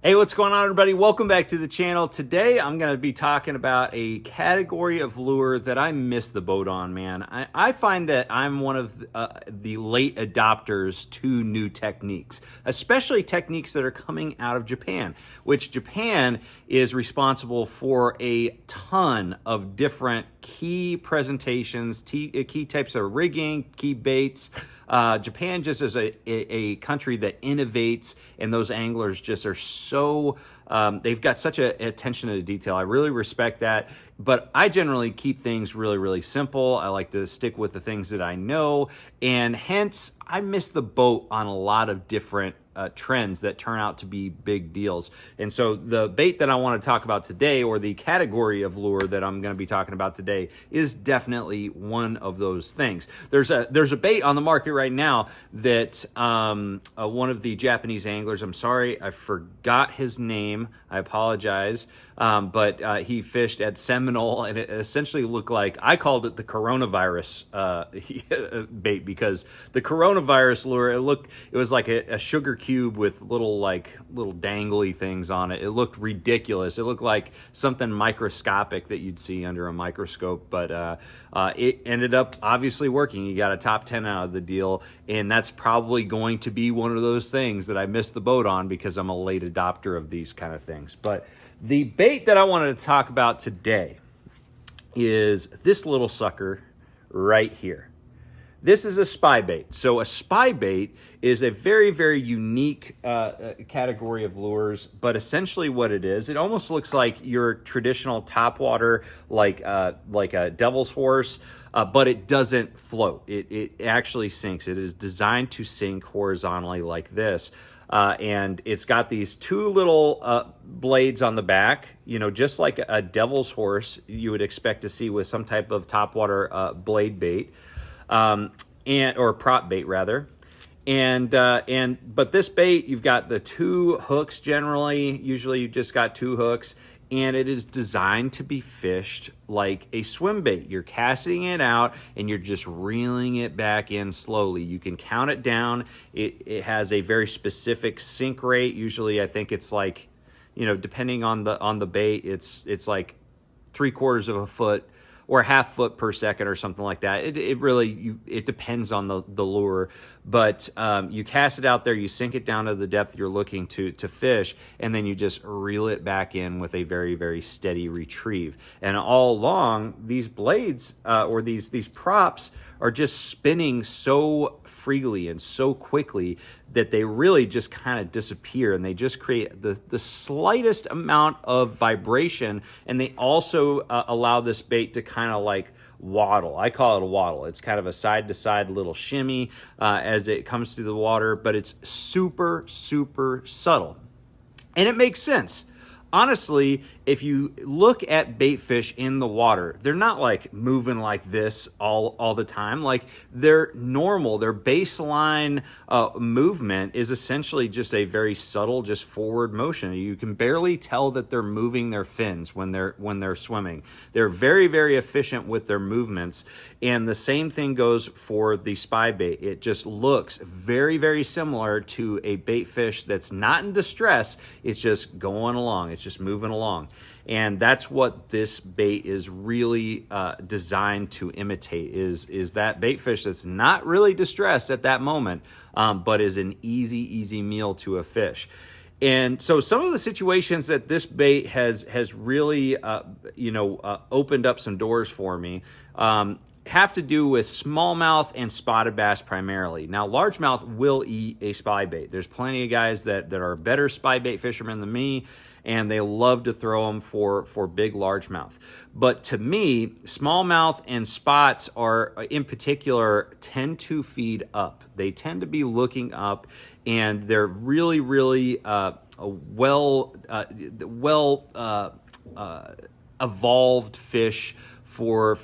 Hey, what's going on, everybody? Welcome back to the channel. Today, I'm going to be talking about a category of lure that I missed the boat on, man. I find that I'm one of the late adopters to new techniques, especially techniques that are coming out of Japan, which Japan is responsible for a ton of different key presentations, key types of rigging, key baits. Japan just is a country that innovates, and those anglers just are so, they've got such a attention to detail. I really respect that, but I generally keep things really, really simple. I like to stick with the things that I know, and hence I miss the boat on a lot of different trends that turn out to be big deals. And so the bait that I want to talk about today, or the category of lure that I'm going to be talking about today, is definitely one of those things. There's a bait on the market right now that one of the Japanese anglers, I'm sorry, I forgot his name, I apologize, but he fished at Seminole, and it essentially looked like, I called it the coronavirus bait, because the coronavirus lure, it was like a sugar cube with little dangly things on it. It looked ridiculous. It looked like something microscopic that you'd see under a microscope, but it ended up obviously working. You got a top 10 out of the deal, and that's probably going to be one of those things that I missed the boat on because I'm a late adopter of these kind of things. But the bait that I wanted to talk about today is this little sucker right here. This is a spy bait. So a spy bait is a very, very unique category of lures, but essentially what it is, it almost looks like your traditional topwater, like a devil's horse, but it doesn't float. It actually sinks. It is designed to sink horizontally like this. And it's got these two little blades on the back, you know, just like a devil's horse you would expect to see with some type of topwater blade bait. Or prop bait rather. But this bait, you've got the two hooks generally. Usually you just got two hooks, and it is designed to be fished like a swim bait. You're casting it out and you're just reeling it back in slowly. You can count it down. It has a very specific sink rate. Usually I think it's like, you know, depending on the bait, it's like 3/4 of a foot or a half foot per second or something like that. It really depends on the lure, but you cast it out there, you sink it down to the depth you're looking to fish, and then you just reel it back in with a very, very steady retrieve. And all along, these blades or these props are just spinning so freely and so quickly that they really just kind of disappear, and they just create the slightest amount of vibration, and they also allow this bait to kind of like waddle. I call it a waddle. It's kind of a side-to-side little shimmy as it comes through the water, but it's super, super subtle. And it makes sense. Honestly, if you look at bait fish in the water, they're not like moving like this all the time. Like, they're normal. Their baseline movement is essentially just a very subtle, just forward motion. You can barely tell that they're moving their fins when they're swimming. They're very, very efficient with their movements. And the same thing goes for the spy bait. It just looks very, very similar to a bait fish that's not in distress. It's just going along. It's just moving along. And that's what this bait is really designed to imitate, is that bait fish that's not really distressed at that moment, but is an easy meal to a fish. And so some of the situations that this bait has really opened up some doors for me have to do with smallmouth and spotted bass primarily. Now, largemouth will eat a spy bait. There's plenty of guys that are better spy bait fishermen than me, and they love to throw them for big largemouth. But to me, smallmouth and spots are, in particular, tend to feed up. They tend to be looking up, and they're really, really evolved fish for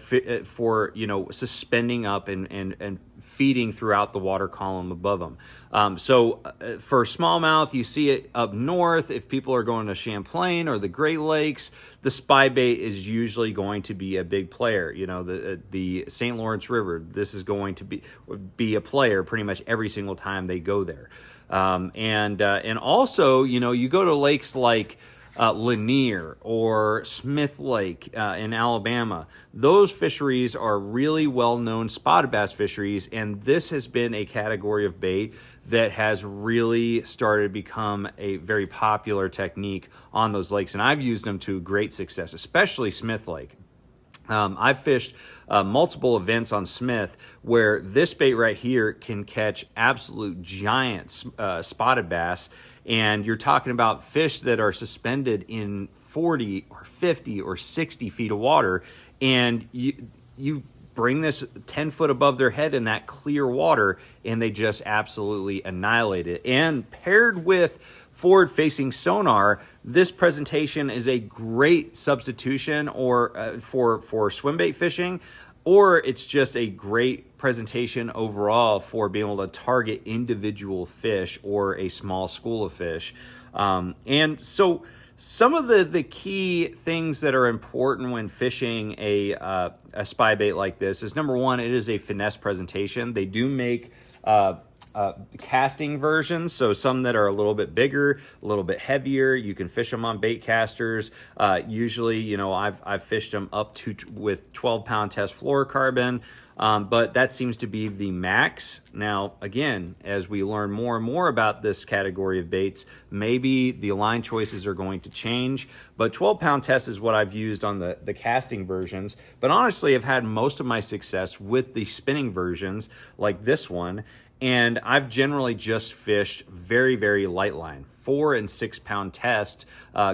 suspending up and feeding throughout the water column above them. For smallmouth, you see it up north. If people are going to Champlain or the Great Lakes, the spy bait is usually going to be a big player. You know, the St. Lawrence River, this is going to be a player pretty much every single time they go there. And also, you know, you go to lakes like Lanier or Smith Lake in Alabama. Those fisheries are really well-known spotted bass fisheries, and this has been a category of bait that has really started to become a very popular technique on those lakes, and I've used them to great success, especially Smith Lake. I've fished multiple events on Smith where this bait right here can catch absolute giant spotted bass, and you're talking about fish that are suspended in 40 or 50 or 60 feet of water, and you bring this 10 foot above their head in that clear water, and they just absolutely annihilate it. And paired with forward-facing sonar, this presentation is a great substitution or for swim bait fishing, or it's just a great presentation overall for being able to target individual fish or a small school of fish. And so some of the key things that are important when fishing a spy bait like this is, number one, it is a finesse presentation. They do make casting versions, so some that are a little bit bigger, a little bit heavier. You can fish them on bait casters. Usually, you know, I've fished them up to with 12-pound test fluorocarbon, but that seems to be the max. Now, again, as we learn more and more about this category of baits, maybe the line choices are going to change, but 12-pound test is what I've used on the casting versions. But honestly, I've had most of my success with the spinning versions like this one, and I've generally just fished very, very light line. 4 and 6 pound test,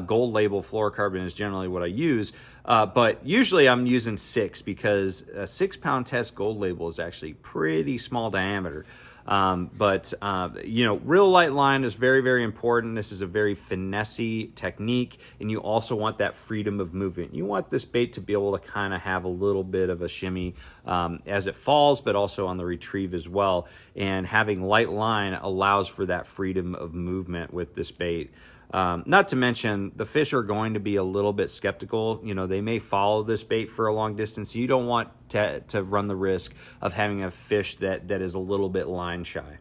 gold label fluorocarbon is generally what I use, but usually I'm using 6 because a 6 pound test gold label is actually pretty small diameter. You know, real light line is very, very important. This is a very finesse-y technique, and you also want that freedom of movement. You want this bait to be able to kind of have a little bit of a shimmy as it falls, but also on the retrieve as well. And having light line allows for that freedom of movement with this bait. Not to mention, the fish are going to be a little bit skeptical. You know, they may follow this bait for a long distance. You don't want to run the risk of having a fish that is a little bit line shy.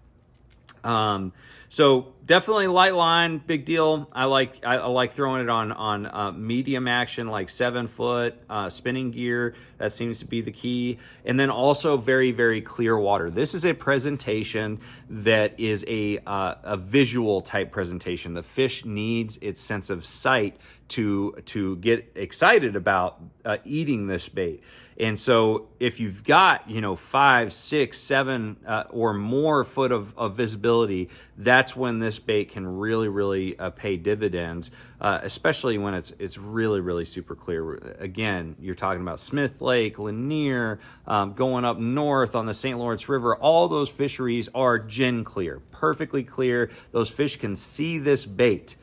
So definitely light line, big deal. I like throwing it on medium action, like 7 foot spinning gear. That seems to be the key. And then also very, very clear water. This is a presentation that is a visual type presentation. The fish needs its sense of sight to get excited about eating this bait. And so if you've got, you know, 5, 6, 7 or more foot of visibility, that's when this bait can really, really pay dividends, especially when it's really, really super clear. Again, you're talking about Smith Lake, Lanier, going up north on the St. Lawrence River. All those fisheries are gin clear, perfectly clear. Those fish can see this bait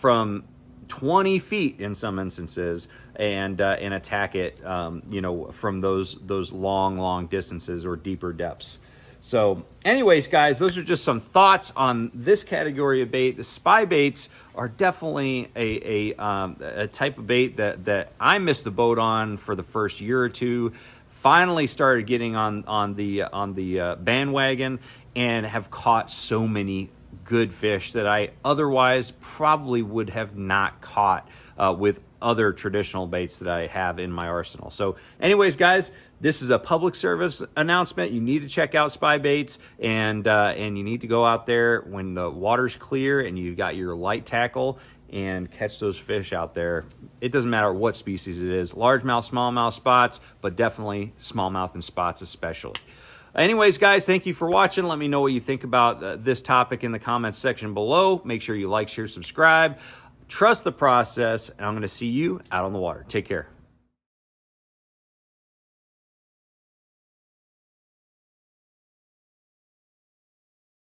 from 20 feet in some instances and attack it, you know, from those long distances or deeper depths. So anyways, guys, those are just some thoughts on this category of bait. The spy baits are definitely a type of bait that I missed the boat on for the first year or two. Finally started getting on the bandwagon and have caught so many good fish that I otherwise probably would have not caught with other traditional baits that I have in my arsenal. So anyways, guys, this is a public service announcement. You need to check out spy baits, and you need to go out there when the water's clear and you've got your light tackle and catch those fish out there. It doesn't matter what species it is, largemouth, smallmouth, spots, but definitely smallmouth and spots especially. Anyways, guys, thank you for watching. Let me know what you think about this topic in the comments section below. Make sure you like, share, subscribe. Trust the process, and I'm going to see you out on the water. Take care.